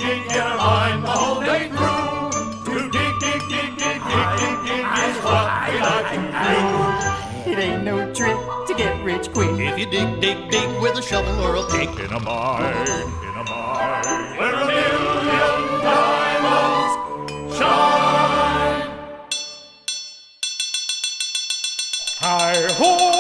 dig in our mine the whole day through. To dig, dig, dig, dig, dig, dig, dig is what we like to do. It ain't no trick to get rich quick. If you dig, dig, dig with a shovel or a pick. In a mine, where a million diamonds shine. Hi-ho!